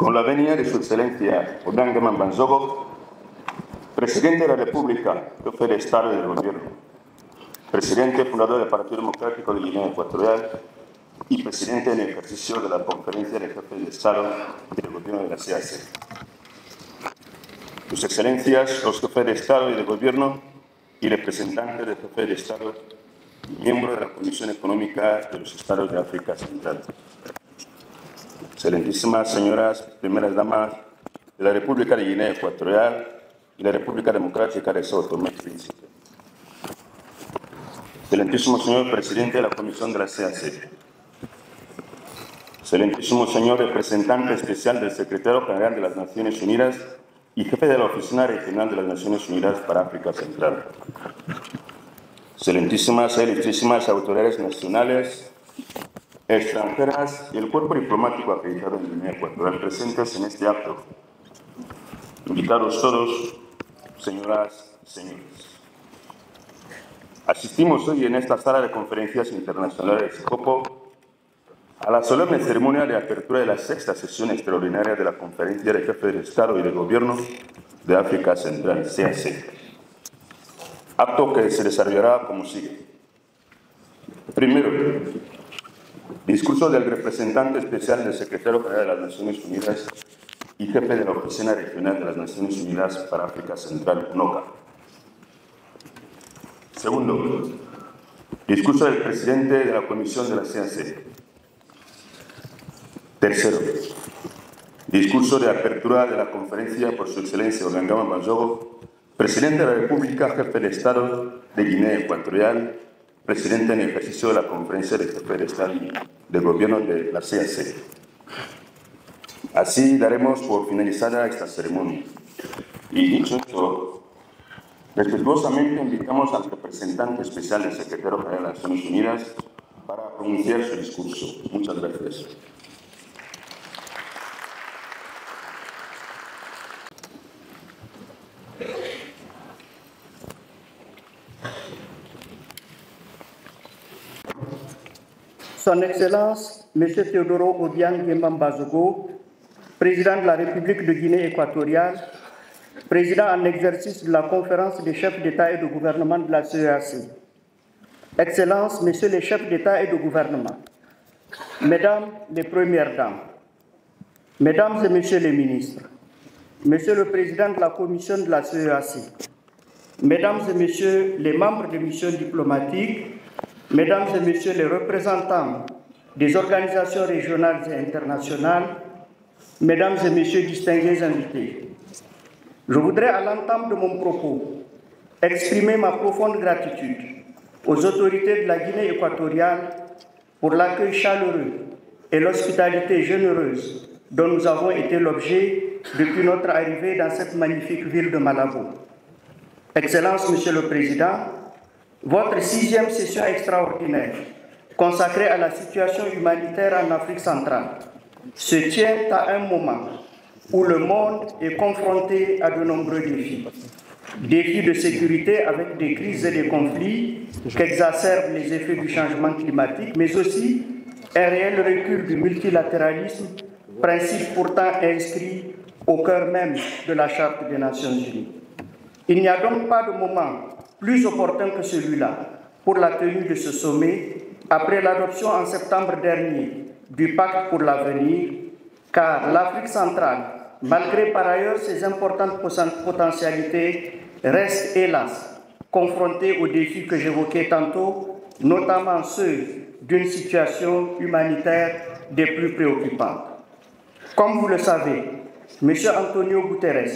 Con la venia de su excelencia Ollanta Banzogo, presidente de la República, jefe de Estado y del Gobierno, presidente fundador del Partido Democrático de Guinea Ecuatorial y presidente en ejercicio de la Conferencia de Jefes de Estado y del Gobierno de la CEAC. Sus excelencias, los jefes de Estado y de Gobierno y representantes del jefe de Estado y miembros de la Comisión Económica de los Estados de África Central. Excelentísimas señoras primeras damas de la República de Guinea Ecuatorial y la República Democrática de Sao Tomé y Príncipe. Excelentísimo señor presidente de la Comisión de la CEAC. Excelentísimo señor representante especial del secretario general de las Naciones Unidas y jefe de la Oficina Regional de las Naciones Unidas para África Central. Excelentísimas e ilustrísimas autoridades nacionales, extranjeras y el cuerpo diplomático acreditado en Guinea Ecuatorial presentes en este acto. Invitados todos, señoras y señores. Asistimos hoy en esta sala de conferencias internacionales de SECOPO a la solemne ceremonia de apertura de la sexta sesión extraordinaria de la Conferencia de Jefes de Estado y de Gobierno de África Central, CEAC. Acto que se desarrollará como sigue. Primero, discurso del representante especial del secretario general de las Naciones Unidas y jefe de la Oficina Regional de las Naciones Unidas para África Central, UNOCA. Segundo, discurso del presidente de la Comisión de la CEAC. Tercero, discurso de apertura de la conferencia por su excelencia Ollanta Banzogo, presidente de la República, jefe de Estado de Guinea Ecuatorial, presidente en ejercicio de la Conferencia de Jefes de Estado y de Gobierno de la CEAC. Así daremos por finalizada esta ceremonia. Y dicho esto, respetuosamente invitamos al representante especial del secretario general de las Naciones Unidas para pronunciar su discurso. Muchas gracias. Son Excellence, M. Teodoro Obiang Nguema Banzogo, président de la République de Guinée équatoriale, président en exercice de la conférence des chefs d'État et de gouvernement de la CEAC. Excellences, Messieurs les chefs d'État et de gouvernement, Mesdames les Premières Dames, Mesdames et Messieurs les ministres, Monsieur le Président de la Commission de la CEAC, Mesdames et Messieurs les membres des missions diplomatiques, Mesdames et Messieurs les représentants des organisations régionales et internationales, Mesdames et Messieurs distingués invités, je voudrais à l'entame de mon propos exprimer ma profonde gratitude aux autorités de la Guinée équatoriale pour l'accueil chaleureux et l'hospitalité généreuse dont nous avons été l'objet depuis notre arrivée dans cette magnifique ville de Malabo. Excellence, Monsieur le Président, votre 6e session extraordinaire consacrée à la situation humanitaire en Afrique centrale se tient à un moment où le monde est confronté à de nombreux défis. Défis de sécurité avec des crises et des conflits qu'exacerbent les effets du changement climatique, mais aussi un réel recul du multilatéralisme, principe pourtant inscrit au cœur même de la Charte des Nations Unies. Il n'y a donc pas de moment plus opportun que celui-là pour la tenue de ce sommet, après l'adoption en septembre dernier du Pacte pour l'avenir, car l'Afrique centrale, malgré par ailleurs ses importantes potentialités, reste hélas confrontée aux défis que j'évoquais tantôt, notamment ceux d'une situation humanitaire des plus préoccupantes. Comme vous le savez, M. Antonio Guterres,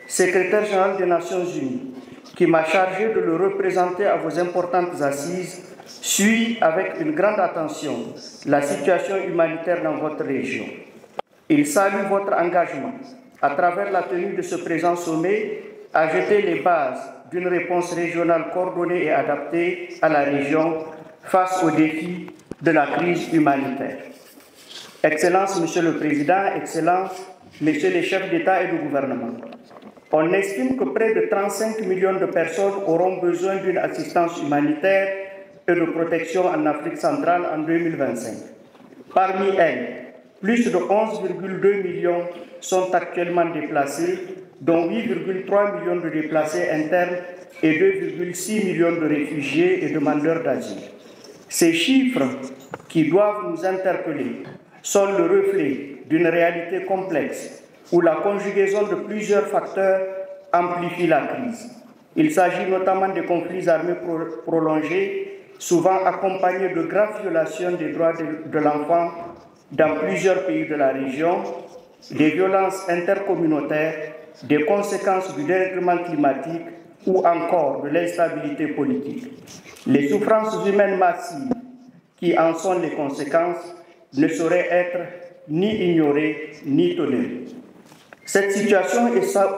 secrétaire général des Nations Unies, qui m'a chargé de le représenter à vos importantes assises, suit avec une grande attention la situation humanitaire dans votre région. Il salue votre engagement, à travers la tenue de ce présent sommet, à jeter les bases d'une réponse régionale coordonnée et adaptée à la région face aux défis de la crise humanitaire. Excellences, Monsieur le Président, Excellences, Messieurs les chefs d'État et de gouvernement, on estime que près de 35 millions de personnes auront besoin d'une assistance humanitaire et de protection en Afrique centrale en 2025. Parmi elles, plus de 11,2 millions sont actuellement déplacés, dont 8,3 millions de déplacés internes et 2,6 millions de réfugiés et demandeurs d'asile. Ces chiffres qui doivent nous interpeller sont le reflet d'une réalité complexe où la conjugaison de plusieurs facteurs amplifie la crise. Il s'agit notamment de conflits armés prolongés, souvent accompagnés de graves violations des droits de l'enfant dans plusieurs pays de la région, des violences intercommunautaires, des conséquences du dérèglement climatique ou encore de l'instabilité politique. Les souffrances humaines massives qui en sont les conséquences ne sauraient être ni ignorées ni tolérées. Cette situation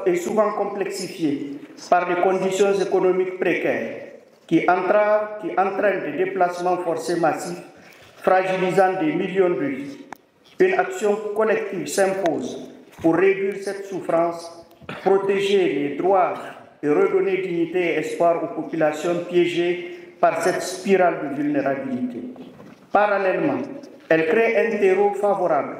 est souvent complexifiée par des conditions économiques précaires qui entraînent des déplacements forcés massifs, fragilisant des millions de vies. Une action collective s'impose pour réduire cette souffrance, protéger les droits et redonner dignité et espoir aux populations piégées par cette spirale de vulnérabilité. Parallèlement, elle crée un terreau favorable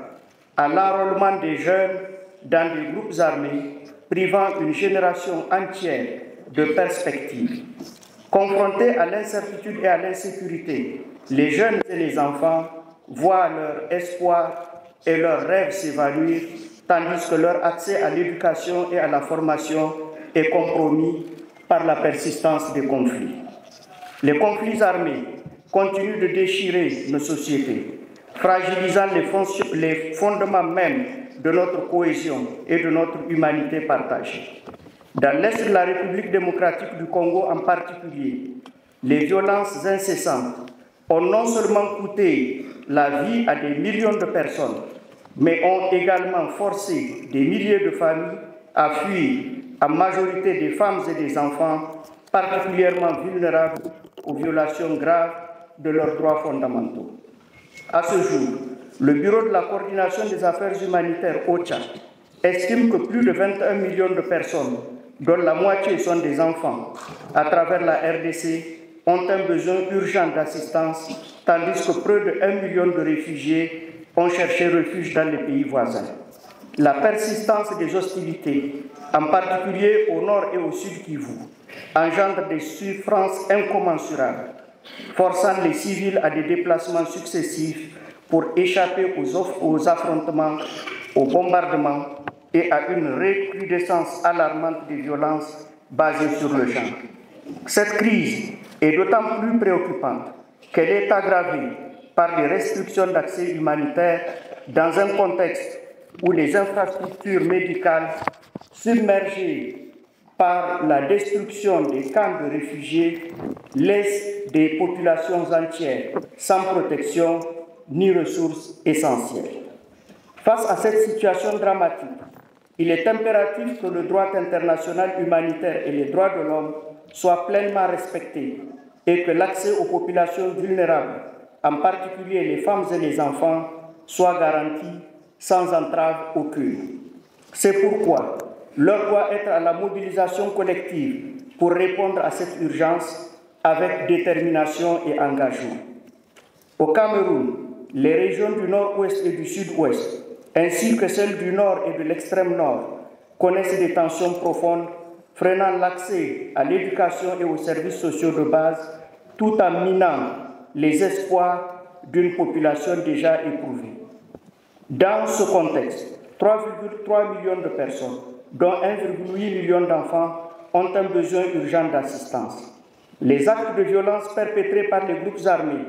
à l'enrôlement des jeunes dans des groupes armés, privant une génération entière de perspectives. Confrontés à l'incertitude et à l'insécurité, les jeunes et les enfants voient leur espoir et leurs rêves s'évanouir, tandis que leur accès à l'éducation et à la formation est compromis par la persistance des conflits. Les conflits armés continuent de déchirer nos sociétés, fragilisant les fondements même de notre cohésion et de notre humanité partagée. Dans l'Est de la République démocratique du Congo en particulier, les violences incessantes ont non seulement coûté la vie à des millions de personnes, mais ont également forcé des milliers de familles à fuir, en majorité des femmes et des enfants, particulièrement vulnérables aux violations graves de leurs droits fondamentaux. À ce jour, le Bureau de la coordination des affaires humanitaires OCHA estime que plus de 21 millions de personnes, dont la moitié sont des enfants, à travers la RDC, ont un besoin urgent d'assistance, tandis que près de 1 million de réfugiés ont cherché refuge dans les pays voisins. La persistance des hostilités, en particulier au nord et au sud Kivu, engendre des souffrances incommensurables, forçant les civils à des déplacements successifs pour échapper aux affrontements, aux bombardements et à une recrudescence alarmante des violences basées sur le genre. Cette crise est d'autant plus préoccupante qu'elle est aggravée par des restrictions d'accès humanitaire dans un contexte où les infrastructures médicales, submergées par la destruction des camps de réfugiés, laissent des populations entières sans protection ni ressources essentielles. Face à cette situation dramatique, il est impératif que le droit international humanitaire et les droits de l'homme soient pleinement respectés et que l'accès aux populations vulnérables, en particulier les femmes et les enfants, soit garanti sans entrave aucune. C'est pourquoi l'heure doit être à la mobilisation collective pour répondre à cette urgence avec détermination et engagement. Au Cameroun, les régions du nord-ouest et du sud-ouest, ainsi que celles du nord et de l'extrême nord, connaissent des tensions profondes, freinant l'accès à l'éducation et aux services sociaux de base, tout en minant les espoirs d'une population déjà éprouvée. Dans ce contexte, 3,3 millions de personnes, dont 1,8 million d'enfants, ont un besoin urgent d'assistance. Les actes de violence perpétrés par les groupes armés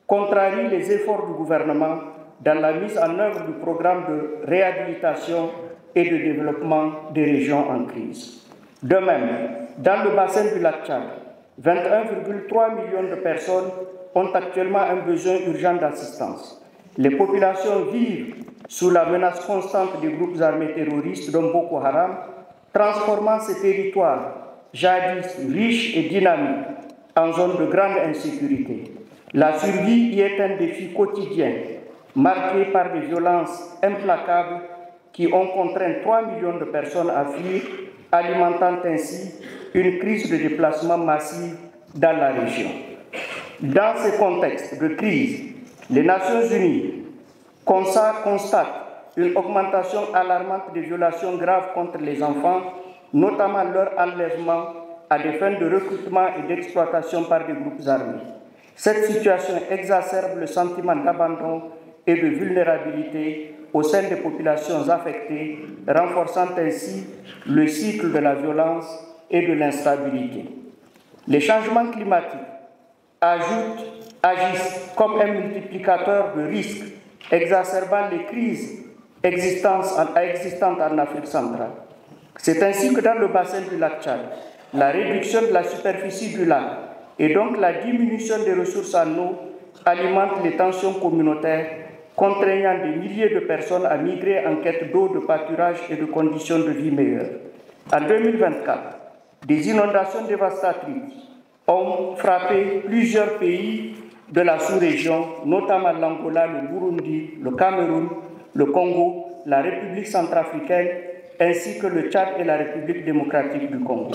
contrarient les efforts du gouvernement dans la mise en œuvre du programme de réhabilitation et de développement des régions en crise. De même, dans le bassin du lac Tchad, 21,3 millions de personnes ont actuellement un besoin urgent d'assistance. Les populations vivent sous la menace constante des groupes armés terroristes dont Boko Haram, transformant ces territoires jadis riches et dynamiques en zones de grande insécurité. La survie y est un défi quotidien, marqué par des violences implacables qui ont contraint 3 millions de personnes à fuir, alimentant ainsi une crise de déplacement massive dans la région. Dans ce contexte de crise, les Nations Unies constatent une augmentation alarmante des violations graves contre les enfants, notamment leur enlèvement à des fins de recrutement et d'exploitation par des groupes armés. Cette situation exacerbe le sentiment d'abandon et de vulnérabilité au sein des populations affectées, renforçant ainsi le cycle de la violence et de l'instabilité. Les changements climatiques agissent comme un multiplicateur de risques, exacerbant les crises existantes en Afrique centrale. C'est ainsi que dans le bassin du lac Tchad, la réduction de la superficie du lac et donc la diminution des ressources en eau alimente les tensions communautaires, contraignant des milliers de personnes à migrer en quête d'eau, de pâturage et de conditions de vie meilleures. En 2024, des inondations dévastatrices ont frappé plusieurs pays de la sous-région, notamment l'Angola, le Burundi, le Cameroun, le Congo, la République centrafricaine, ainsi que le Tchad et la République démocratique du Congo.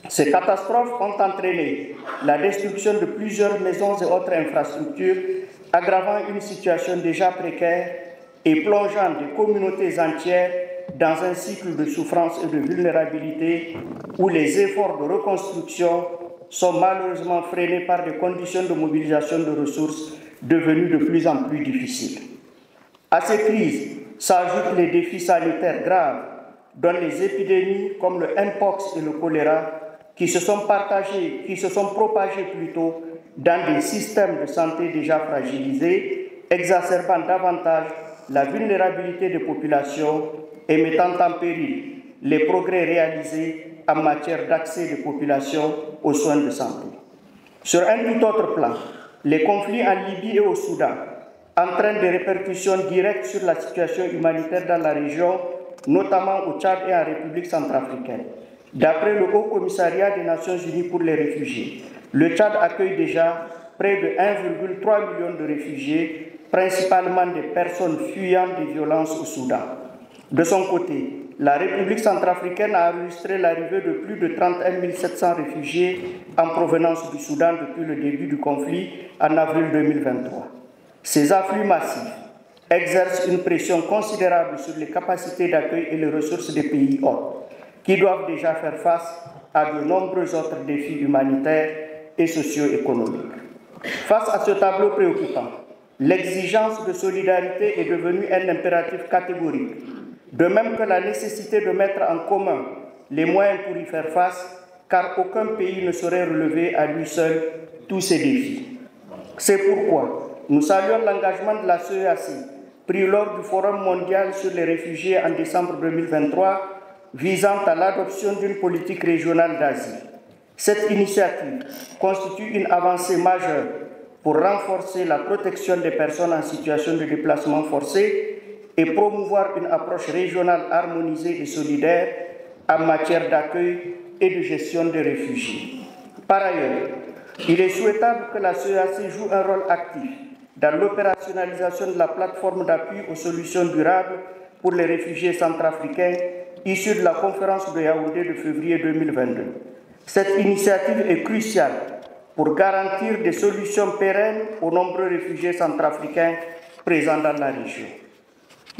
Ces catastrophes ont entraîné la destruction de plusieurs maisons et autres infrastructures, aggravant une situation déjà précaire et plongeant des communautés entières dans un cycle de souffrance et de vulnérabilité où les efforts de reconstruction sont malheureusement freinés par des conditions de mobilisation de ressources devenues de plus en plus difficiles. À ces crises s'ajoutent les défis sanitaires graves, dont les épidémies comme le Mpox et le choléra, qui se sont propagées plutôt dans des systèmes de santé déjà fragilisés, exacerbant davantage la vulnérabilité des populations et mettant en péril les progrès réalisés en matière d'accès des populations aux soins de santé. Sur un tout autre plan, les conflits en Libye et au Soudan entraînent des répercussions directes sur la situation humanitaire dans la région, notamment au Tchad et en République centrafricaine. D'après le Haut Commissariat des Nations Unies pour les réfugiés, le Tchad accueille déjà près de 1,3 million de réfugiés, principalement des personnes fuyant des violences au Soudan. De son côté, la République centrafricaine a enregistré l'arrivée de plus de 31 700 réfugiés en provenance du Soudan depuis le début du conflit en avril 2023. Ces afflux massifs exercent une pression considérable sur les capacités d'accueil et les ressources des pays hôtes, qui doivent déjà faire face à de nombreux autres défis humanitaires et socio-économiques. Face à ce tableau préoccupant, l'exigence de solidarité est devenue un impératif catégorique, de même que la nécessité de mettre en commun les moyens pour y faire face, car aucun pays ne saurait relever à lui seul tous ces défis. C'est pourquoi nous saluons l'engagement de la CEAC, pris lors du Forum mondial sur les réfugiés en décembre 2023, visant à l'adoption d'une politique régionale d'asile. Cette initiative constitue une avancée majeure pour renforcer la protection des personnes en situation de déplacement forcé et promouvoir une approche régionale harmonisée et solidaire en matière d'accueil et de gestion des réfugiés. Par ailleurs, il est souhaitable que la CEAC joue un rôle actif dans l'opérationnalisation de la plateforme d'appui aux solutions durables pour les réfugiés centrafricains issus de la conférence de Yaoundé de février 2022. Cette initiative est cruciale pour garantir des solutions pérennes aux nombreux réfugiés centrafricains présents dans la région.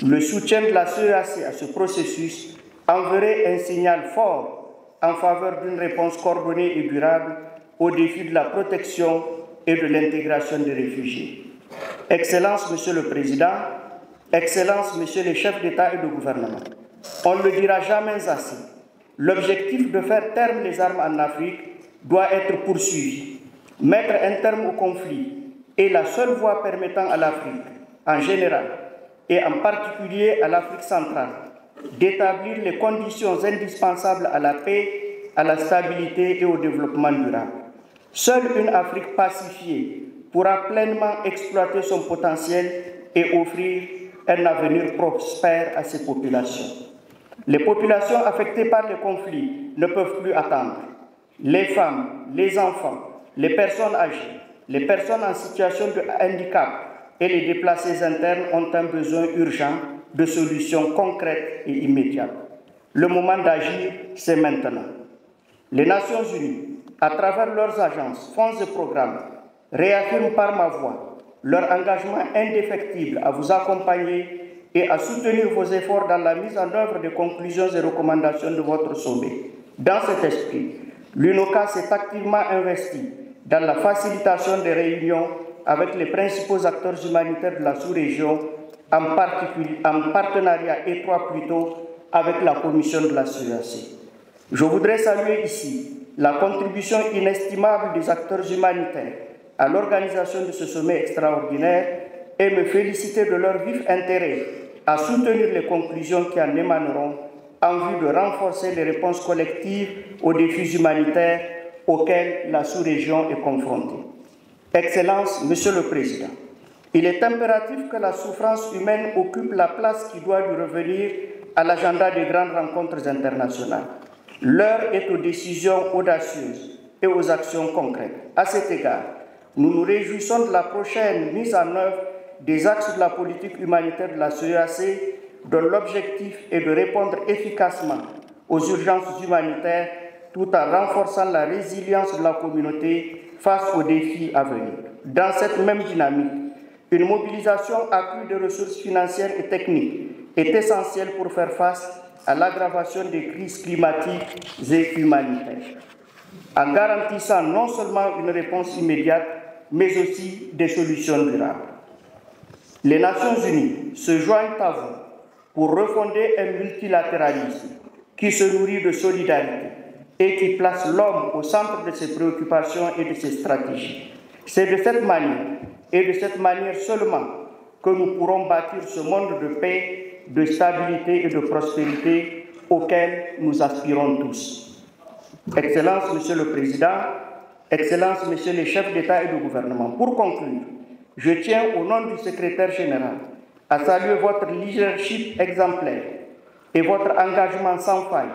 Le soutien de la CEAC à ce processus enverrait un signal fort en faveur d'une réponse coordonnée et durable aux défis de la protection et de l'intégration des réfugiés. Excellences, Monsieur le Président, Excellences, Messieurs les chefs d'État et de gouvernement, on ne le dira jamais assez. L'objectif de faire taire les armes en Afrique doit être poursuivi. Mettre un terme au conflit est la seule voie permettant à l'Afrique, en général, et en particulier à l'Afrique centrale, d'établir les conditions indispensables à la paix, à la stabilité et au développement durable. Seule une Afrique pacifiée pourra pleinement exploiter son potentiel et offrir un avenir prospère à ses populations. Les populations affectées par les conflits ne peuvent plus attendre. Les femmes, les enfants, les personnes âgées, les personnes en situation de handicap et les déplacés internes ont un besoin urgent de solutions concrètes et immédiates. Le moment d'agir, c'est maintenant. Les Nations Unies, à travers leurs agences, fonds et programmes, réaffirment par ma voix leur engagement indéfectible à vous accompagner et à soutenir vos efforts dans la mise en œuvre des conclusions et recommandations de votre sommet. Dans cet esprit, l'UNOCA s'est activement investi dans la facilitation des réunions avec les principaux acteurs humanitaires de la sous-région, en partenariat étroit plutôt avec la commission de la CEAC. Je voudrais saluer ici la contribution inestimable des acteurs humanitaires à l'organisation de ce sommet extraordinaire et me féliciter de leur vif intérêt à soutenir les conclusions qui en émaneront en vue de renforcer les réponses collectives aux défis humanitaires auxquels la sous-région est confrontée. Excellences, Monsieur le Président, il est impératif que la souffrance humaine occupe la place qui doit lui revenir à l'agenda des grandes rencontres internationales. L'heure est aux décisions audacieuses et aux actions concrètes. À cet égard, nous nous réjouissons de la prochaine mise en œuvre des axes de la politique humanitaire de la CEAC, dont l'objectif est de répondre efficacement aux urgences humanitaires tout en renforçant la résilience de la communauté face aux défis à venir. Dans cette même dynamique, une mobilisation accrue de ressources financières et techniques est essentielle pour faire face à l'aggravation des crises climatiques et humanitaires, en garantissant non seulement une réponse immédiate, mais aussi des solutions durables. Les Nations Unies se joignent à vous pour refonder un multilatéralisme qui se nourrit de solidarité et qui place l'homme au centre de ses préoccupations et de ses stratégies. C'est de cette manière, et de cette manière seulement, que nous pourrons bâtir ce monde de paix, de stabilité et de prospérité auquel nous aspirons tous. Excellences, Monsieur le Président, Excellences, Messieurs les chefs d'État et de gouvernement, pour conclure, je tiens au nom du secrétaire général à saluer votre leadership exemplaire et votre engagement sans faille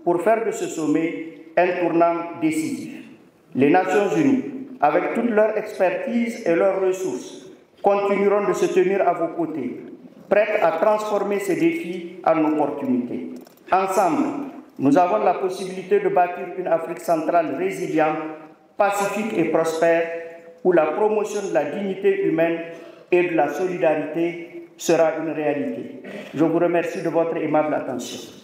pour faire de ce sommet un tournant décisif. Les Nations Unies, avec toute leur expertise et leurs ressources, continueront de se tenir à vos côtés, prêtes à transformer ces défis en opportunités. Ensemble, nous avons la possibilité de bâtir une Afrique centrale résiliente, pacifique et prospère, où la promotion de la dignité humaine et de la solidarité sera une réalité. Je vous remercie de votre aimable attention.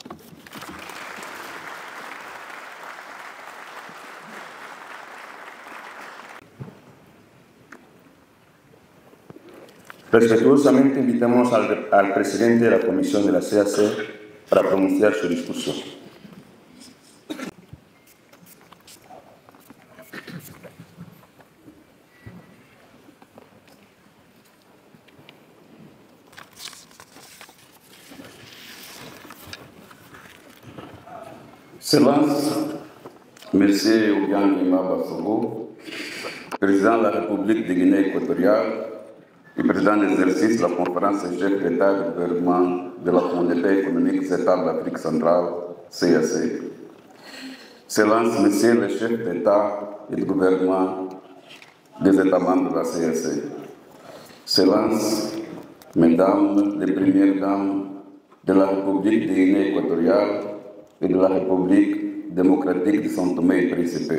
Respetuosamente invitamos al presidente de la Comisión de la CEAC para pronunciar su discurso. Excellences, Monsieur Obiang Nguema Basogo, président de la République de Guinée équatoriale et président d'exercice de la conférence des chefs d'État et de gouvernement de la Communauté économique des États de l'Afrique centrale, CAC. Excellences, Messieurs les chefs d'État et de gouvernement des États membres de la CAC. Excellences, Mesdames les Premières Dames de la République de Guinée équatoriale et de la République démocratique de São Tomé et Príncipe.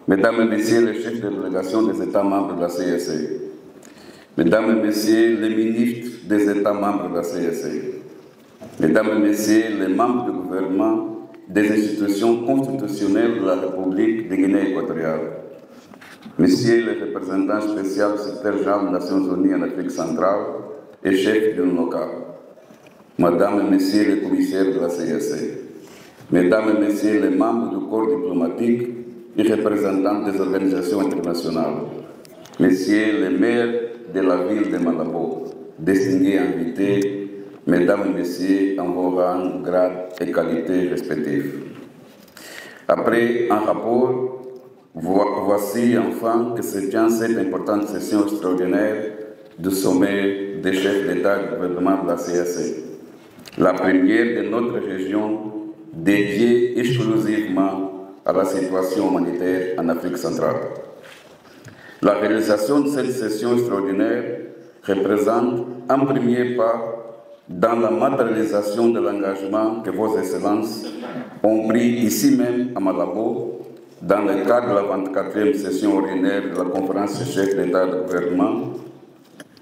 Mesdames et Messieurs les chefs de délégation des États membres de la CAC. Mesdames et Messieurs les ministres des États membres de la CAC. Mesdames et Messieurs les membres du gouvernement des institutions constitutionnelles de la République de Guinée équatoriale. Messieurs les représentants spéciaux du secrétaire général des Nations Unies en Afrique centrale et chefs de l'UNOCA. Mesdames et Messieurs les commissaires de la CAC. Mesdames et Messieurs les membres du corps diplomatique et représentants des organisations internationales. Messieurs les maires de la ville de Malabo, distingués invités, Mesdames et Messieurs en vos rangs, grades et qualités respectifs. Après un rapport, voici enfin que se tient cette importante session extraordinaire du sommet des chefs d'État et de gouvernement de la CAC, la première de notre région dédiée exclusivement à la situation humanitaire en Afrique centrale. La réalisation de cette session extraordinaire représente un premier pas dans la matérialisation de l'engagement que vos excellences ont pris ici même à Malabo dans le cadre de la 24e session ordinaire de la conférence des chefs d'État et de gouvernement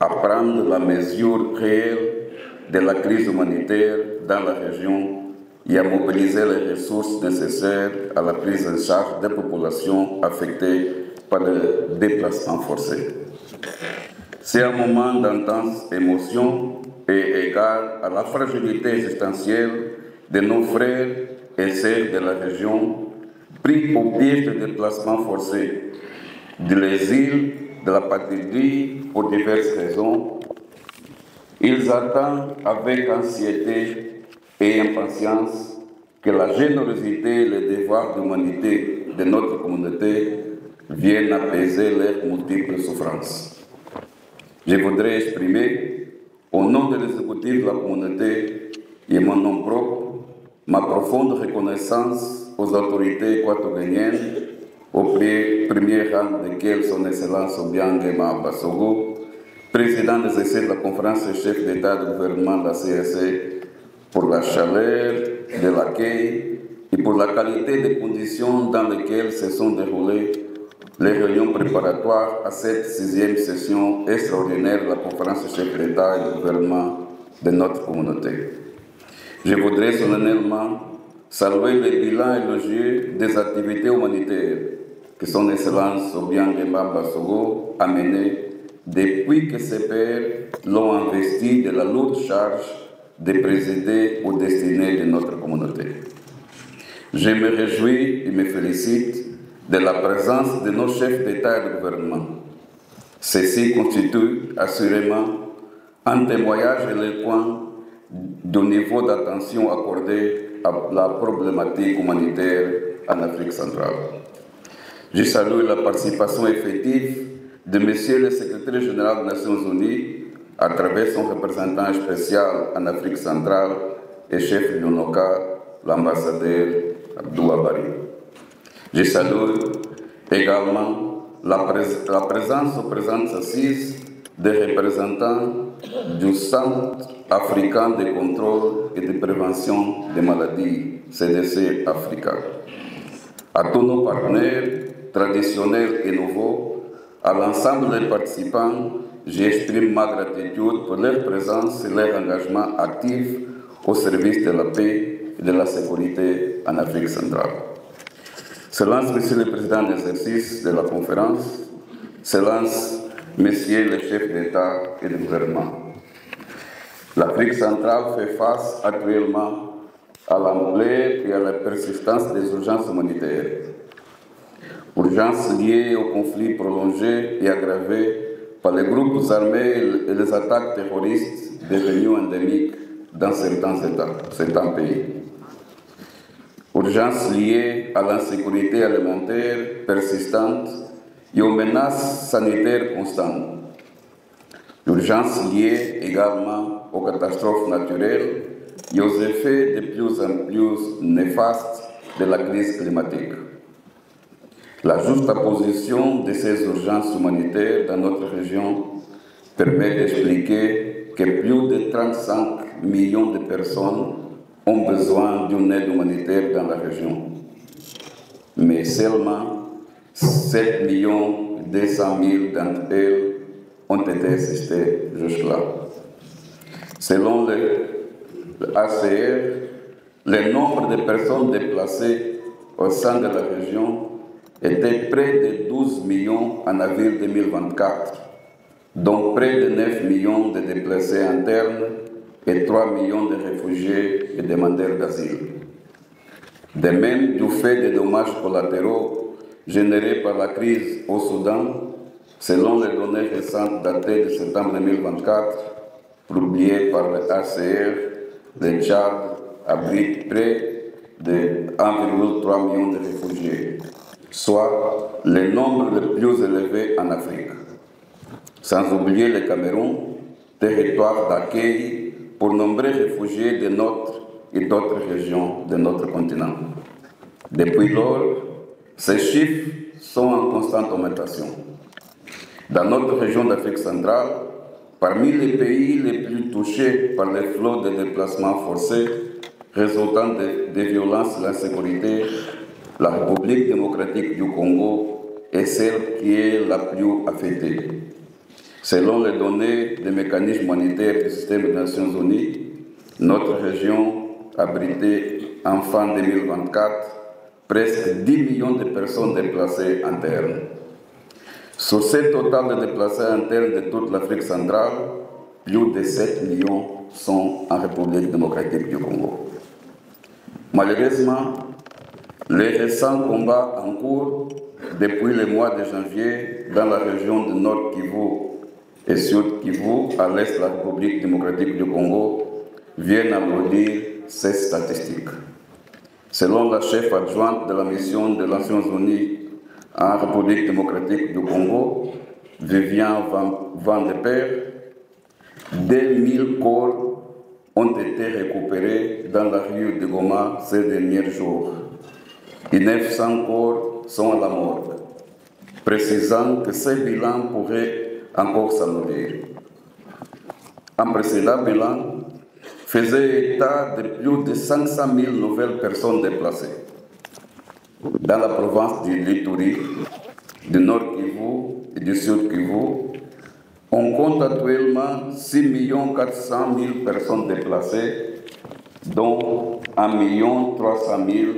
à prendre la mesure réelle de la crise humanitaire dans la région et à mobiliser les ressources nécessaires à la prise en charge des populations affectées par le déplacement forcé. C'est un moment d'intense émotion et égale à la fragilité existentielle de nos frères et sœurs de la région pris au piège de déplacements forcés, de l'exil, de la patrie pour diverses raisons. Ils attendent avec anxiété et impatience que la générosité et le devoir d'humanité de notre communauté viennent apaiser leurs multiples souffrances. Je voudrais exprimer, au nom de l'exécutif de la communauté et mon nom propre, ma profonde reconnaissance aux autorités équatoriennes, au premier rang desquelles son Excellence Obiang Nguema Mbasogo, président des essais de la conférence des chefs d'État du gouvernement de la CSE, pour la chaleur de l'accueil et pour la qualité des conditions dans lesquelles se sont déroulées les réunions préparatoires à cette 6e session extraordinaire de la conférence des chefs d'État et de gouvernement de notre communauté. Je voudrais solennellement saluer le bilan élogieux des activités humanitaires que son Excellence Obiang Nguema Mbasogo a menées depuis que ses pairs l'ont investi de la lourde charge de présider aux destinées de notre communauté. Je me réjouis et me félicite de la présence de nos chefs d'État et de gouvernement. Ceci constitue assurément un témoignage éloquent du niveau d'attention accordé à la problématique humanitaire en Afrique centrale. Je salue la participation effective de Monsieur le secrétaire général des Nations Unies à travers son représentant spécial en Afrique centrale et chef de l'UNOCA, l'ambassadeur Abdou Abari. Je salue également la présence aux présentes assises des représentants du Centre africain de contrôle et de prévention des maladies, CDC Africa. À tous nos partenaires traditionnels et nouveaux, à l'ensemble des participants, j'exprime ma gratitude pour leur présence et leur engagement actif au service de la paix et de la sécurité en Afrique centrale. Excellence, Monsieur le Président d'exercice de la conférence, Excellence, Messieurs les chefs d'État et de gouvernement. L'Afrique centrale fait face actuellement à l'ampleur et à la persistance des urgences humanitaires. Urgences liées au conflit prolongé et aggravé par les groupes armés et les attaques terroristes devenues endémiques dans certains pays. Urgences liées à l'insécurité alimentaire persistante et aux menaces sanitaires constantes. Urgences liées également aux catastrophes naturelles et aux effets de plus en plus néfastes de la crise climatique. La juxtaposition de ces urgences humanitaires dans notre région permet d'expliquer que plus de 35 millions de personnes ont besoin d'une aide humanitaire dans la région. Mais seulement 7 200 000 d'entre elles ont été assistées jusque-là. Selon le HCR, le nombre de personnes déplacées au sein de la région était près de 12 millions en avril 2024, dont près de 9 millions de déplacés internes et 3 millions de réfugiés et demandeurs d'asile. De même, du fait des dommages collatéraux générés par la crise au Soudan, selon les données récentes datées de septembre 2024, publiées par le HCR, le Tchad abrite près de 1,3 million de réfugiés, soit le nombre le plus élevé en Afrique. Sans oublier le Cameroun, territoire d'accueil pour nombreux réfugiés de notre et d'autres régions de notre continent. Depuis lors, ces chiffres sont en constante augmentation. Dans notre région d'Afrique centrale, parmi les pays les plus touchés par les flots de déplacements forcés résultant des violences et de l'insécurité, la République démocratique du Congo est celle qui est la plus affectée. Selon les données des mécanismes humanitaires du système des Nations Unies, notre région abritait en fin 2024 presque 10 millions de personnes déplacées internes. Sur ce total de déplacés internes de toute l'Afrique centrale, plus de 7 millions sont en République démocratique du Congo. Malheureusement, les récents combats en cours depuis le mois de janvier dans la région du Nord Kivu et Sud Kivu, à l'est de la République démocratique du Congo, viennent alourdir ces statistiques. Selon la chef adjointe de la mission des Nations Unies en République démocratique du Congo, Viviane Van de Père, 2000 corps ont été récupérés dans la rue de Goma ces derniers jours et 900 corps sont à la morgue, précisant que ce bilan pourrait encore s'alourdir. Un précédent bilan faisait état de plus de 500 000 nouvelles personnes déplacées. Dans la province du Ituri, du Nord Kivu et du Sud Kivu, on compte actuellement 6 400 000 personnes déplacées, dont 1 300 000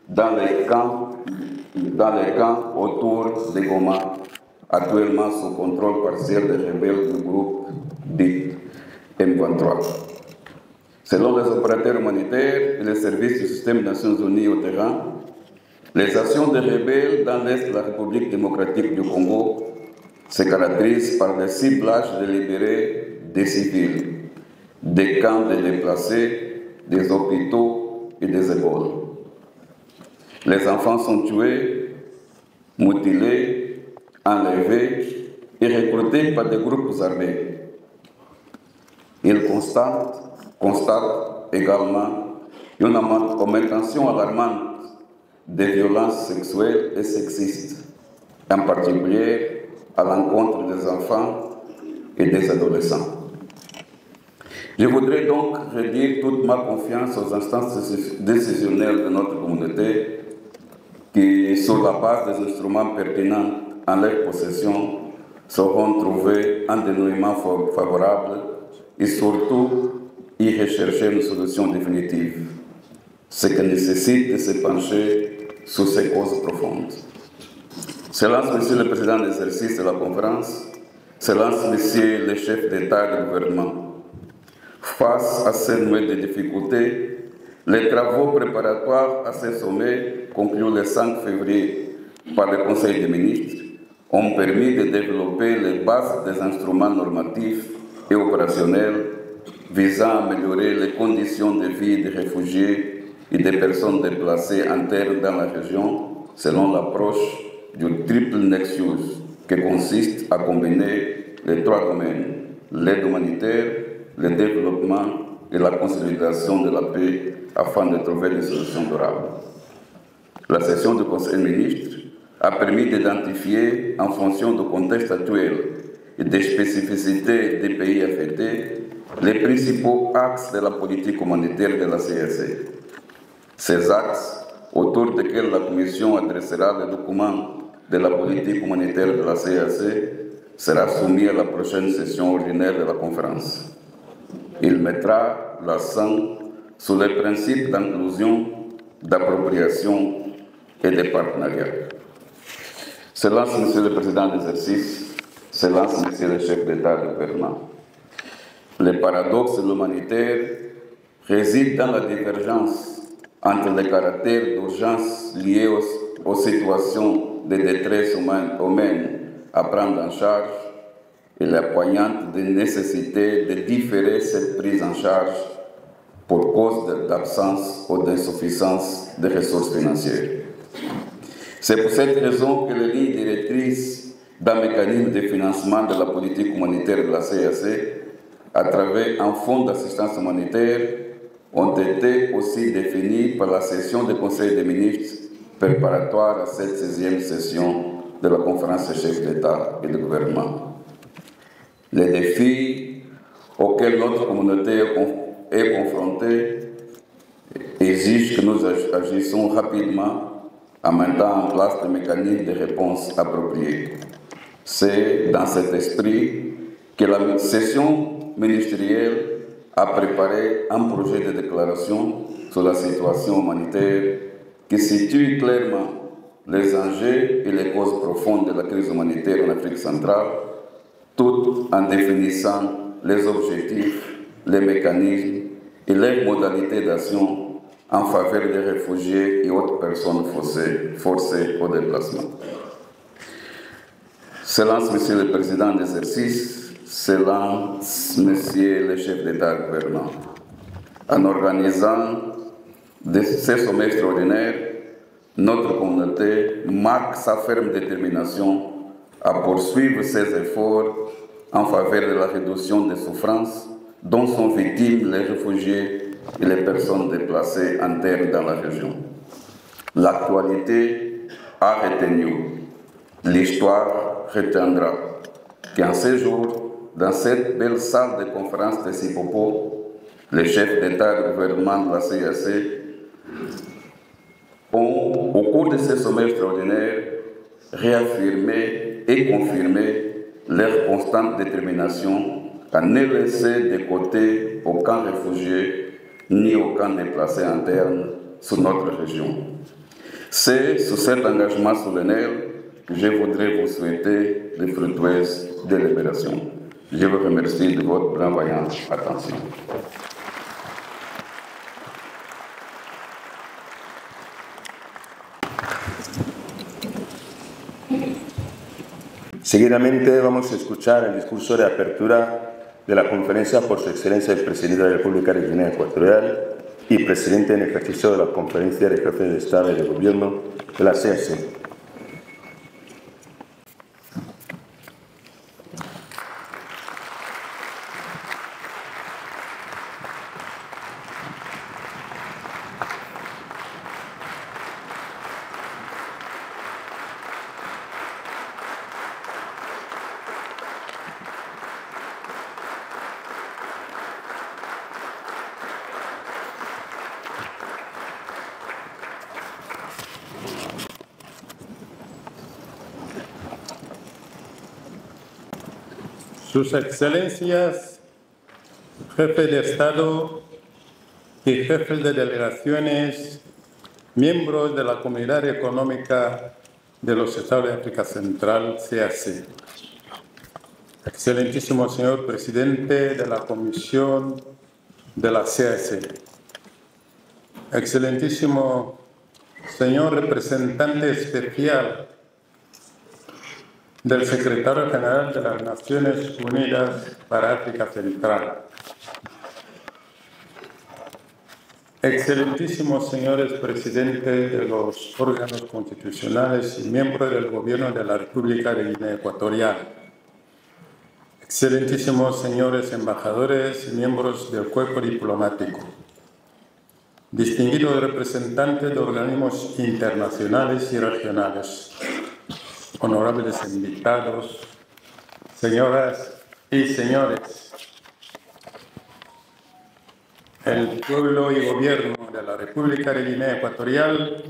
dans les camps autour de Goma, actuellement sous contrôle partiel des rebelles du groupe dit M23. Selon les opérateurs humanitaires et les services du système des Nations Unies au terrain, les actions des rebelles dans l'est de la République démocratique du Congo se caractérisent par le ciblage délibéré des civils, des camps de déplacés, des hôpitaux et des écoles. Les enfants sont tués, mutilés, enlevés et recrutés par des groupes armés. Ils constatent également une augmentation alarmante des violences sexuelles et sexistes, en particulier à l'encontre des enfants et des adolescents. Je voudrais donc redire toute ma confiance aux instances décisionnelles de notre communauté qui, sur la base des instruments pertinents en leur possession, sauront trouver un dénouement favorable et surtout y rechercher une solution définitive, ce qui nécessite de se pencher sur ces causes profondes. S'élance, Monsieur le Président de l'exercice de la conférence, s'élance, Monsieur le chef d'État et de gouvernement. Face à ces nouvelles difficultés, les travaux préparatoires à ce sommet, conclus le 5 février par le Conseil des ministres, ont permis de développer les bases des instruments normatifs et opérationnels visant à améliorer les conditions de vie des réfugiés et des personnes déplacées internes dans la région selon l'approche du triple nexus qui consiste à combiner les trois domaines, l'aide humanitaire, le développement et la consolidation de la paix afin de trouver des solutions durables. La session du Conseil des ministres a permis d'identifier, en fonction du contexte actuel et des spécificités des pays affectés, les principaux axes de la politique humanitaire de la CAC. Ces axes, autour desquels la Commission adressera le document de la politique humanitaire de la CAC, sera soumis à la prochaine session ordinaire de la conférence. Il mettra l'accent sur les principes d'inclusion, d'appropriation et de partenariat. S'élance, Monsieur le Président d'exercice, s'élance, Monsieur le chef d'État et de gouvernement. Le paradoxe de l'humanitaire réside dans la divergence entre les caractères d'urgence liés aux situations de détresse humaine à prendre en charge et la poignante nécessité de différer cette prise en charge pour cause d'absence ou d'insuffisance de ressources financières. C'est pour cette raison que les lignes directrices d'un mécanisme de financement de la politique humanitaire de la CAC, à travers un fonds d'assistance humanitaire, ont été aussi définies par la session du Conseil des ministres préparatoire à cette 16e session de la conférence des chefs d'État et de gouvernement. Les défis auxquels notre communauté est confrontée exigent que nous agissions rapidement en mettant en place des mécanismes de réponse appropriés. C'est dans cet esprit que la session ministérielle a préparé un projet de déclaration sur la situation humanitaire qui situe clairement les enjeux et les causes profondes de la crise humanitaire en Afrique centrale, tout en définissant les objectifs, les mécanismes et les modalités d'action en faveur des réfugiés et autres personnes forcées au déplacement. Excellence, Monsieur le Président d'exercice, Excellence, Monsieur le chef d'État-gouverneur, en organisant ces sommets extraordinaires, notre communauté marque sa ferme détermination à poursuivre ses efforts en faveur de la réduction des souffrances dont sont victimes les réfugiés et les personnes déplacées en terre dans la région. L'actualité a retenu, l'histoire retiendra qu'en ces jours, dans cette belle salle de conférence de Sipopo, les chefs d'État et de gouvernement de la CAC ont, au cours de ces sommets extraordinaires, réaffirmé et confirmé leur constante détermination à ne laisser de côté aucun réfugié ni aucun déplacé interne sur notre région. C'est sous cet engagement solennel que je voudrais vous souhaiter de fructueuses délibérations. Je vous remercie de votre bienveillante attention. Seguidamente vamos a escuchar el discurso de apertura de la conferencia por su excelencia el presidente de la República de Guinea Ecuatorial y presidente en ejercicio de la conferencia de jefes de Estado y de Gobierno de la CAC. Sus Excelencias, jefes de Estado y jefes de delegaciones, miembros de la Comunidad Económica de los Estados de África Central, CAC. Excelentísimo señor Presidente de la Comisión de la CAC. Excelentísimo señor Representante Especial del Secretario General de las Naciones Unidas para África Central. Excelentísimos señores presidentes de los órganos constitucionales y miembros del Gobierno de la República de Guinea Ecuatorial. Excelentísimos señores embajadores y miembros del cuerpo diplomático. Distinguidos representantes de organismos internacionales y regionales. Honorables invitados, señoras y señores, el pueblo y gobierno de la República de Guinea Ecuatorial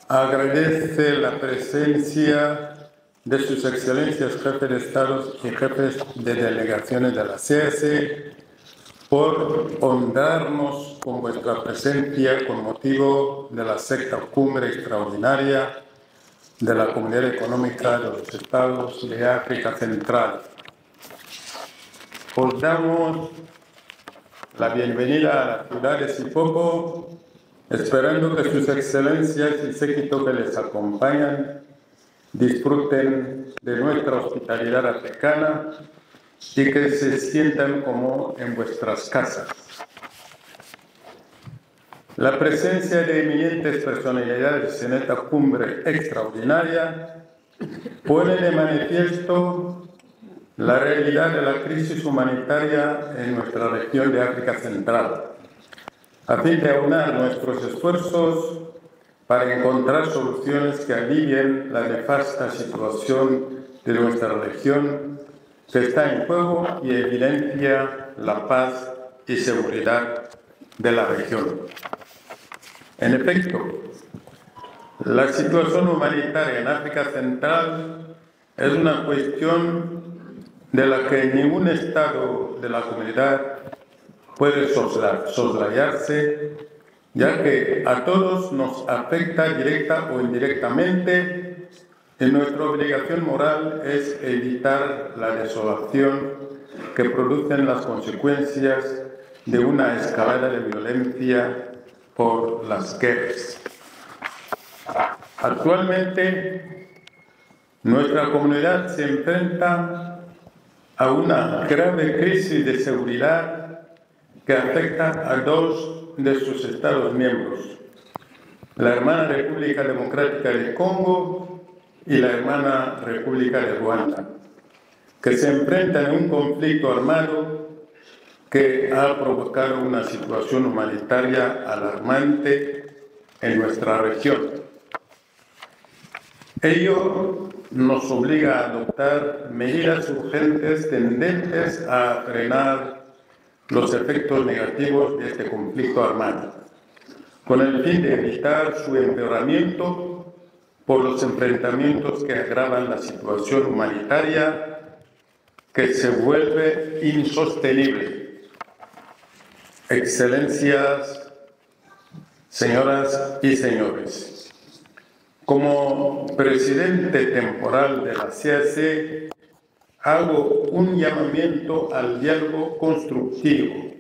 agradece la presencia de sus excelencias jefes de Estado y jefes de delegaciones de la CAC por honrarnos con vuestra presencia con motivo de la sexta cumbre extraordinaria de la Comunidad Económica de los Estados de África Central. Os damos la bienvenida a la ciudad de Sipopo, esperando que sus excelencias y séquito que les acompañan disfruten de nuestra hospitalidad africana y que se sientan como en vuestras casas. La presencia de eminentes personalidades en esta cumbre extraordinaria pone de manifiesto la realidad de la crisis humanitaria en nuestra región de África Central, a fin de aunar nuestros esfuerzos para encontrar soluciones que alivien la nefasta situación de nuestra región que está en juego y evidencia la paz y seguridad de la región. En efecto, la situación humanitaria en África Central es una cuestión de la que ningún Estado de la comunidad puede soslayarse, ya que a todos nos afecta directa o indirectamente, y nuestra obligación moral es evitar la desolación que producen las consecuencias de una escalada de violencia por las guerras. Actualmente, nuestra comunidad se enfrenta a una grave crisis de seguridad que afecta a dos de sus Estados miembros, la hermana República Democrática de Congo y la hermana República de Ruanda, que se enfrentan en un conflicto armado que ha provocado una situación humanitaria alarmante en nuestra región. Ello nos obliga a adoptar medidas urgentes tendentes a frenar los efectos negativos de este conflicto armado, con el fin de evitar su empeoramiento por los enfrentamientos que agravan la situación humanitaria que se vuelve insostenible. Excelencias, señoras y señores, como presidente temporal de la CAC, hago un llamamiento al diálogo constructivo,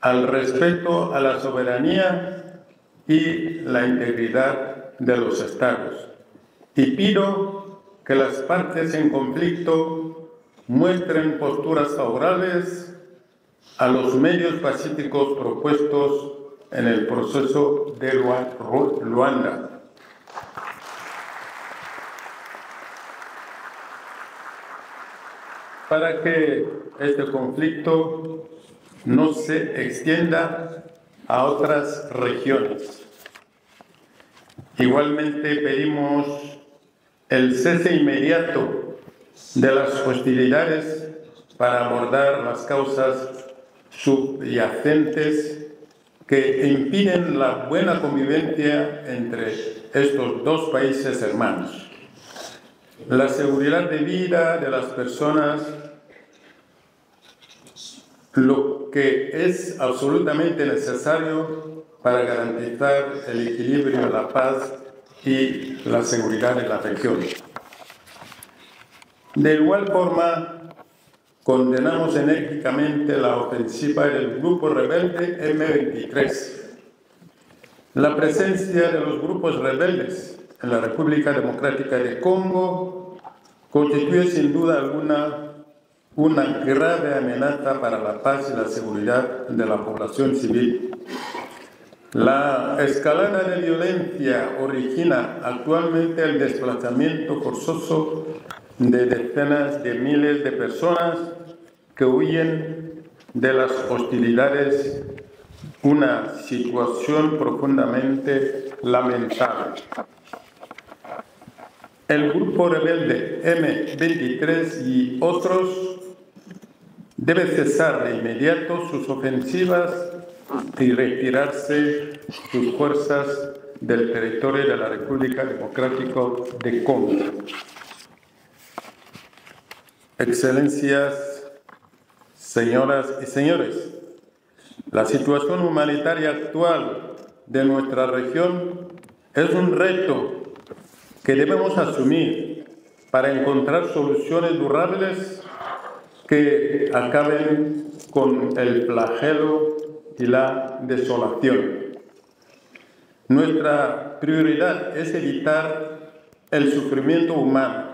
al respeto a la soberanía y la integridad de los Estados, y pido que las partes en conflicto muestren posturas favorables a los medios pacíficos propuestos en el proceso de Luanda. Para que este conflicto no se extienda a otras regiones. Igualmente pedimos el cese inmediato de las hostilidades para abordar las causas subyacentes que impiden la buena convivencia entre estos dos países hermanos. La seguridad de vida de las personas, lo que es absolutamente necesario para garantizar el equilibrio, la paz y la seguridad de la región. De igual forma, condenamos enérgicamente la ofensiva del grupo rebelde M23. La presencia de los grupos rebeldes en la República Democrática de Congo constituye sin duda alguna una grave amenaza para la paz y la seguridad de la población civil. La escalada de violencia origina actualmente el desplazamiento forzoso de decenas de miles de personas que huyen de las hostilidades, una situación profundamente lamentable. El grupo rebelde M23 y otros debe cesar de inmediato sus ofensivas y retirarse sus fuerzas del territorio de la República Democrática de Congo. Excelencias, señoras y señores, la situación humanitaria actual de nuestra región es un reto que debemos asumir para encontrar soluciones durables que acaben con el flagelo y la desolación. Nuestra prioridad es evitar el sufrimiento humano,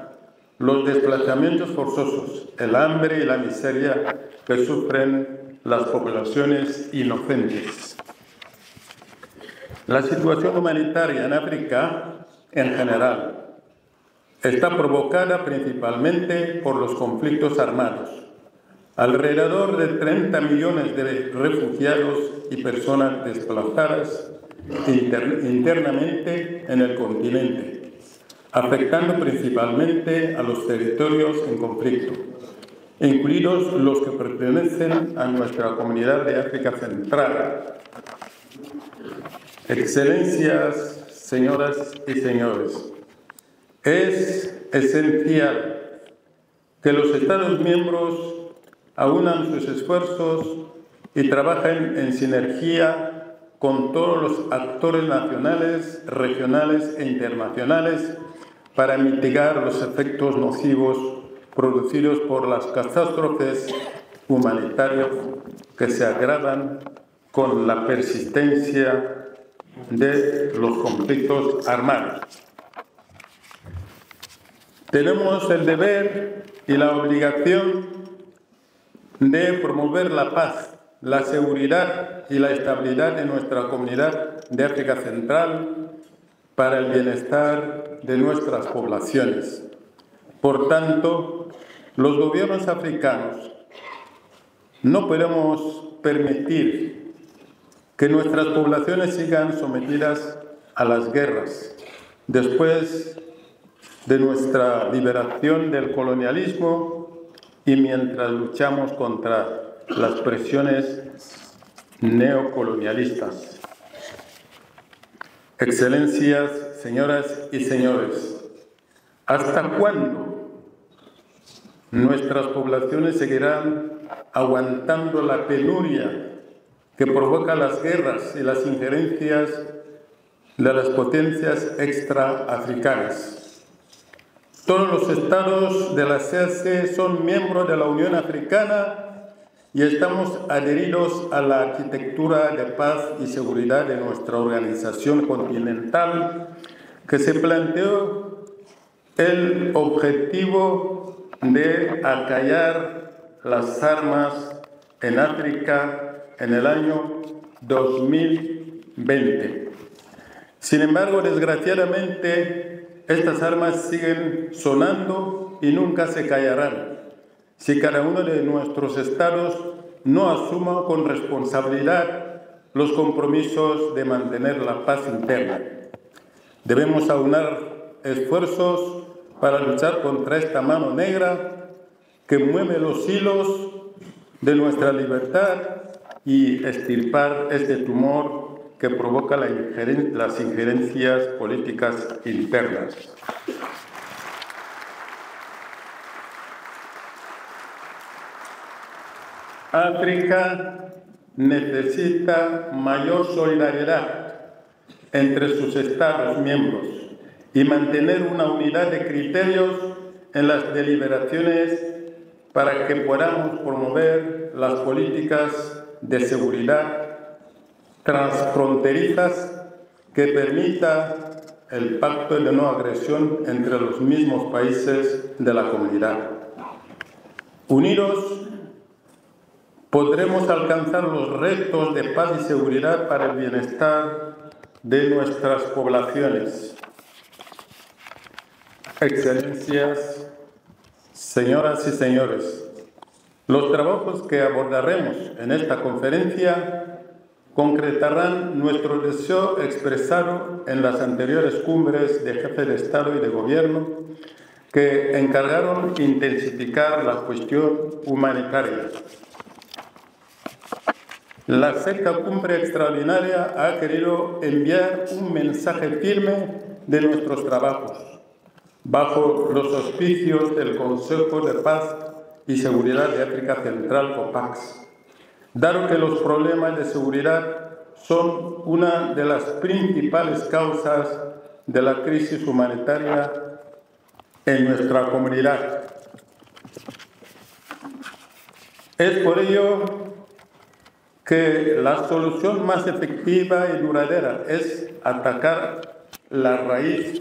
los desplazamientos forzosos, el hambre y la miseria que sufren las poblaciones inocentes. La situación humanitaria en África en general está provocada principalmente por los conflictos armados. Alrededor de 30 millones de refugiados y personas desplazadas internamente en el continente, afectando principalmente a los territorios en conflicto, incluidos los que pertenecen a nuestra comunidad de África Central. Excelencias, señoras y señores, es esencial que los Estados miembros aunan sus esfuerzos y trabajen en sinergia con todos los actores nacionales, regionales e internacionales para mitigar los efectos nocivos producidos por las catástrofes humanitarias que se agravan con la persistencia de los conflictos armados. Tenemos el deber y la obligación de promover la paz, la seguridad y la estabilidad de nuestra comunidad de África Central para el bienestar de nuestras poblaciones. Por tanto, los gobiernos africanos no podemos permitir que nuestras poblaciones sigan sometidas a las guerras. Después de nuestra liberación del colonialismo y mientras luchamos contra las presiones neocolonialistas. Excelencias, señoras y señores, ¿hasta cuándo nuestras poblaciones seguirán aguantando la penuria que provoca las guerras y las injerencias de las potencias extraafricanas? Todos los estados de la CEAC son miembros de la Unión Africana y estamos adheridos a la arquitectura de paz y seguridad de nuestra organización continental, que se planteó el objetivo de acallar las armas en África en el año 2020. Sin embargo, desgraciadamente, estas armas siguen sonando y nunca se callarán si cada uno de nuestros estados no asuma con responsabilidad los compromisos de mantener la paz interna. Debemos aunar esfuerzos para luchar contra esta mano negra que mueve los hilos de nuestra libertad y extirpar este tumor que provoca las injerencias políticas internas. África necesita mayor solidaridad entre sus Estados miembros y mantener una unidad de criterios en las deliberaciones para que podamos promover las políticas de seguridad transfronterizas que permita el pacto de no agresión entre los mismos países de la comunidad. Unidos, podremos alcanzar los retos de paz y seguridad para el bienestar de nuestras poblaciones. Excelencias, señoras y señores, los trabajos que abordaremos en esta conferencia concretarán nuestro deseo expresado en las anteriores cumbres de jefes de Estado y de Gobierno que encargaron intensificar la cuestión humanitaria. La sexta cumbre extraordinaria ha querido enviar un mensaje firme de nuestros trabajos, bajo los auspicios del Consejo de Paz y Seguridad de África Central, COPAX. Dado que los problemas de seguridad son una de las principales causas de la crisis humanitaria en nuestra comunidad. Es por ello que la solución más efectiva y duradera es atacar la raíz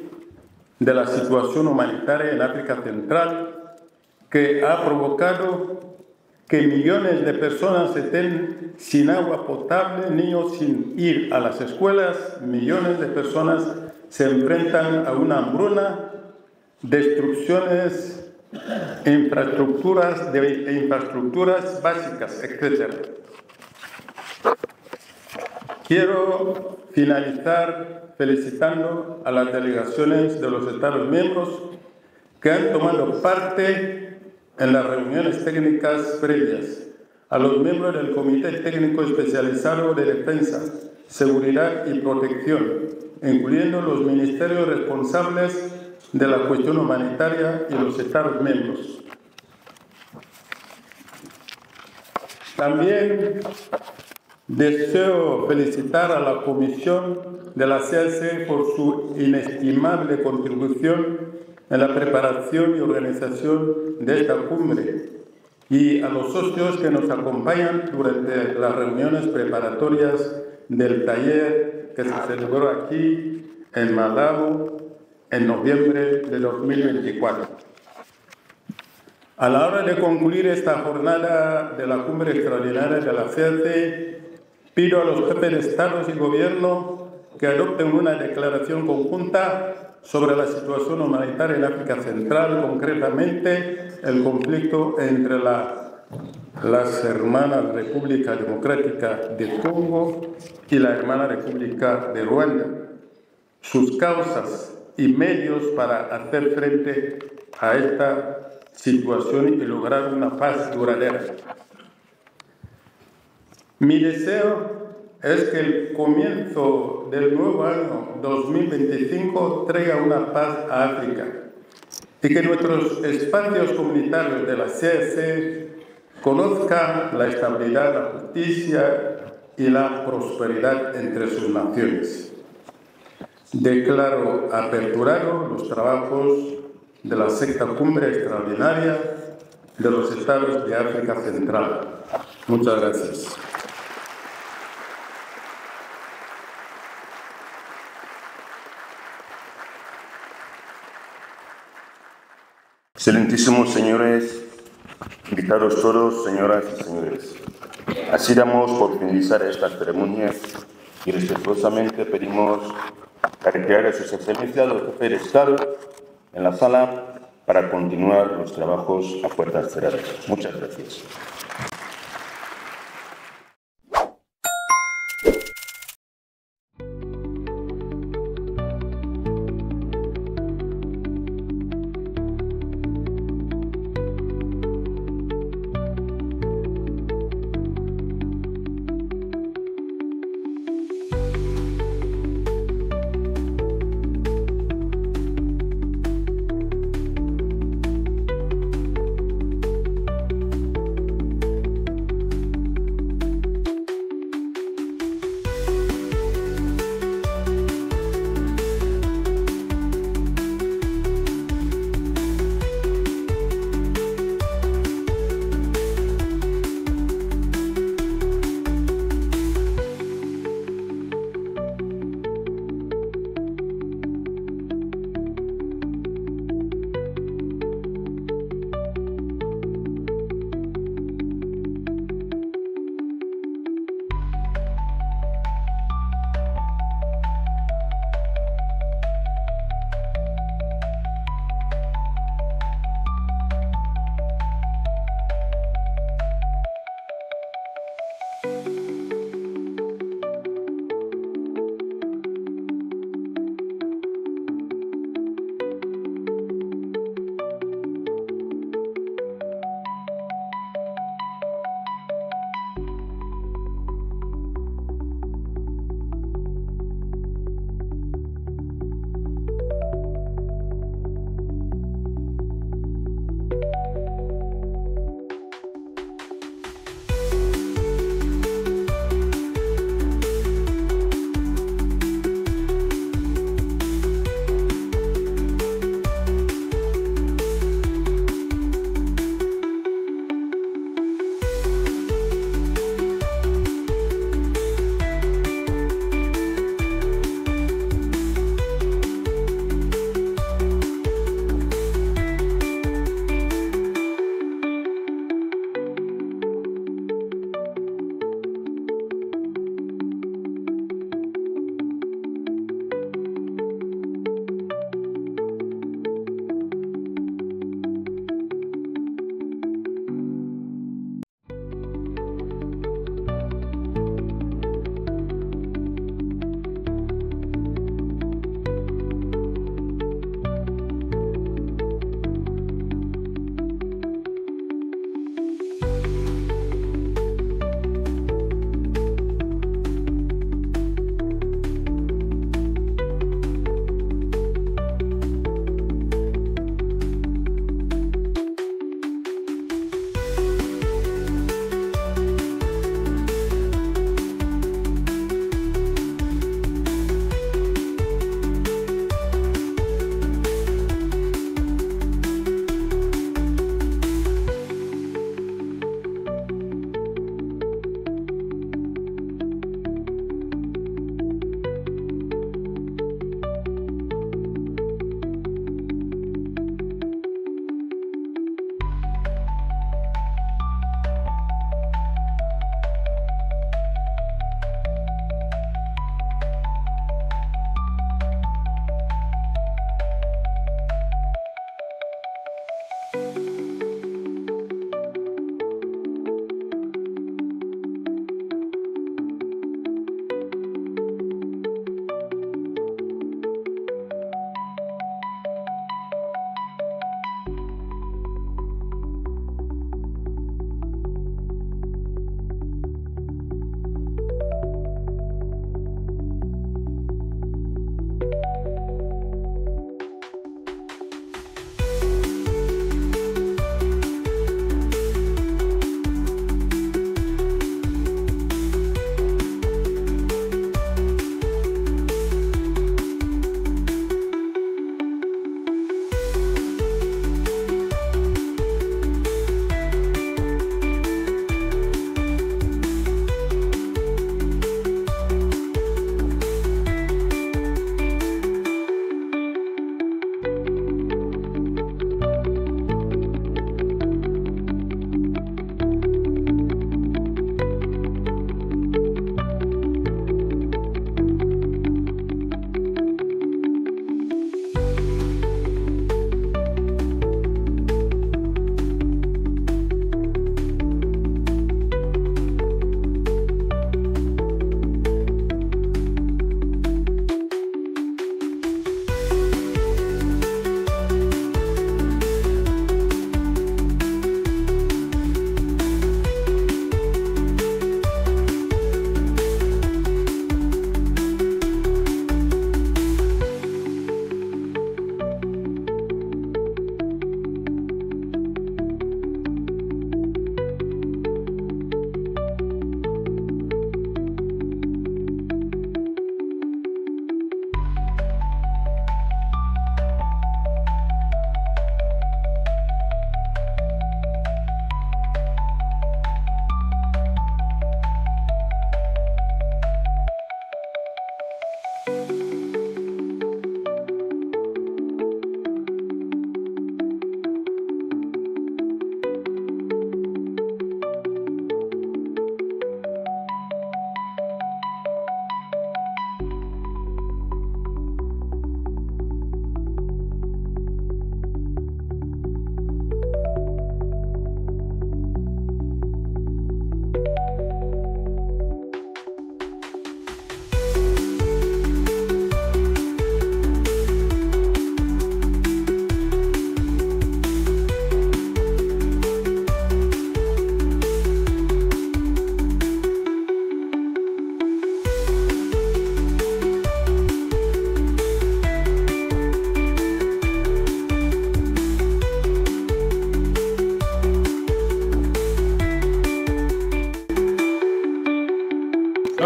de la situación humanitaria en África Central, que ha provocado que millones de personas estén sin agua potable, niños sin ir a las escuelas, millones de personas se enfrentan a una hambruna, destrucciones de infraestructuras básicas, etc. Quiero finalizar felicitando a las delegaciones de los Estados miembros que han tomado parte en las reuniones técnicas previas, a los miembros del Comité Técnico Especializado de Defensa, Seguridad y Protección, incluyendo los ministerios responsables de la cuestión humanitaria y los Estados miembros, También deseo felicitar a la Comisión de la CAC por su inestimable contribución en la preparación y organización de esta cumbre y a los socios que nos acompañan durante las reuniones preparatorias del taller que se celebró aquí en Malabo en noviembre de 2024. A la hora de concluir esta jornada de la cumbre extraordinaria de la CAC, pido a los jefes de Estados y Gobierno que adopten una declaración conjunta sobre la situación humanitaria en África Central, concretamente el conflicto entre las hermanas República Democrática de Congo y la hermana República de Ruanda, sus causas y medios para hacer frente a esta situación y lograr una paz duradera. Mi deseo es que el comienzo del nuevo año 2025 traiga una paz a África y que nuestros espacios comunitarios de la CAC conozcan la estabilidad, la justicia y la prosperidad entre sus naciones. Declaro aperturado los trabajos de la sexta cumbre extraordinaria de los estados de África Central. Muchas gracias. Excelentísimos señores, invitados todos, señoras y señores. Así damos por finalizar esta ceremonia y respetuosamente pedimos la retirada de sus excelencias los jefes de Estado en la sala para continuar los trabajos a puertas cerradas. Muchas gracias.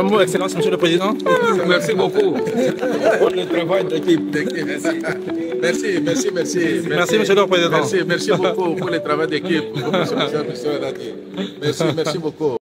mot, Excellence, Monsieur le Président. Merci beaucoup pour le travail d'équipe. Merci. Merci, Monsieur le Président. Merci beaucoup pour le travail d'équipe. Merci beaucoup.